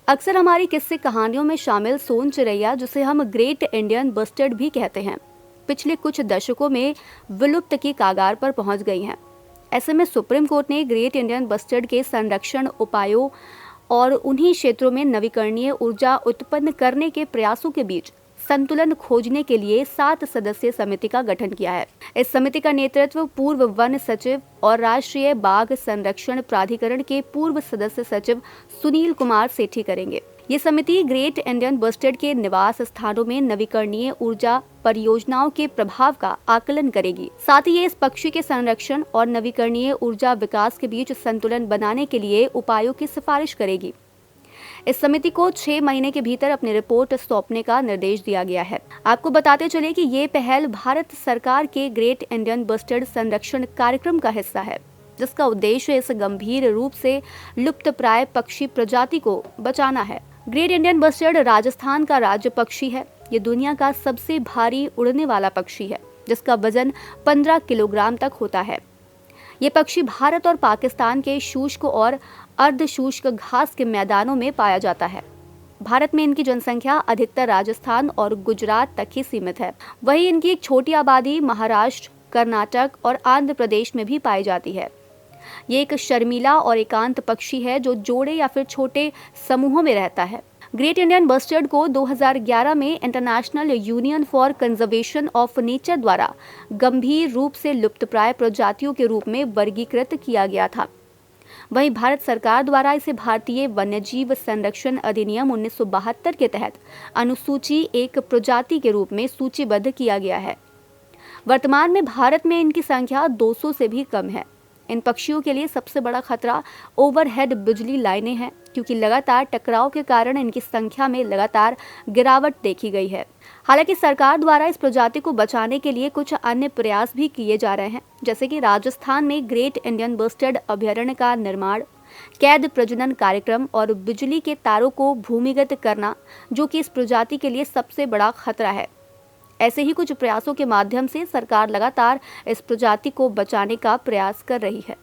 अक्सर हमारी किस्से कहानियों में शामिल सोन चिरैया, जिसे हम ग्रेट इंडियन बस्टर्ड भी कहते हैं, पिछले कुछ दशकों में विलुप्त की कगार पर पहुंच गई हैं। ऐसे में सुप्रीम कोर्ट ने ग्रेट इंडियन बस्टर्ड के संरक्षण उपायों और उन्हीं क्षेत्रों में नवीकरणीय ऊर्जा उत्पन्न करने के प्रयासों के बीच संतुलन खोजने के लिए 7 सदस्यीय समिति का गठन किया है। इस समिति का नेतृत्व पूर्व वन सचिव और राष्ट्रीय बाघ संरक्षण प्राधिकरण के पूर्व सदस्य सचिव सुनील कुमार सेठी करेंगे। ये समिति ग्रेट इंडियन बस्टर्ड के निवास स्थानों में नवीकरणीय ऊर्जा परियोजनाओं के प्रभाव का आकलन करेगी। साथ ही ये इस पक्षी के संरक्षण और नवीकरणीय ऊर्जा विकास के बीच संतुलन बनाने के लिए उपायों की सिफारिश करेगी। इस समिति को 6 महीने के भीतर अपनी रिपोर्ट सौंपने का निर्देश दिया गया है। आपको बताते चले कि ये पहल भारत सरकार के ग्रेट इंडियन बस्टर्ड संरक्षण कार्यक्रम का हिस्सा है, जिसका उद्देश्य इस गंभीर रूप से लुप्तप्राय पक्षी प्रजाति को बचाना है। ग्रेट इंडियन बस्टर्ड राजस्थान का राज्य पक्षी है। ये दुनिया का सबसे भारी उड़ने वाला पक्षी है, जिसका वजन 15 किलोग्राम तक होता है। ये पक्षी भारत और पाकिस्तान के शुष्क और अर्धशुष्क घास के मैदानों में पाया जाता है। भारत में इनकी जनसंख्या अधिकतर राजस्थान और गुजरात तक ही सीमित है। वहीं इनकी एक छोटी आबादी महाराष्ट्र, कर्नाटक और आंध्र प्रदेश में भी पाई जाती है। ये एक शर्मीला और एकांत पक्षी है जो जोड़े या फिर छोटे समूहों में रहता है। ग्रेट इंडियन बस्टर्ड को 2011 में international union for conservation of nature द्वारा गंभीर रूप से लुप्तप्राय प्रजातियों के रूप में वर्गीकृत किया गया था। वहीं भारत सरकार द्वारा इसे भारतीय वन्यजीव संरक्षण अधिनियम 1972 के तहत अनुसूची 1 प्रजाति के रूप में सूचीबद्ध किया गया है। वर्तमान में भारत में इनकी संख्या 200 से भी कम है। इन पक्षियों के लिए सबसे बड़ा खतरा ओवरहेड बिजली लाइनें हैं, क्योंकि लगातार टकराव के कारण इनकी संख्या में लगातार गिरावट देखी गई है। हालांकि सरकार द्वारा इस प्रजाति को बचाने के लिए कुछ अन्य प्रयास भी किए जा रहे हैं, जैसे कि राजस्थान में ग्रेट इंडियन बस्टर्ड अभयारण्य का निर्माण, कैद प्रजनन कार्यक्रम और बिजली के तारों को भूमिगत करना, जो कि इस प्रजाति के लिए सबसे बड़ा खतरा है। ऐसे ही कुछ प्रयासों के माध्यम से सरकार लगातार इस प्रजाति को बचाने का प्रयास कर रही है।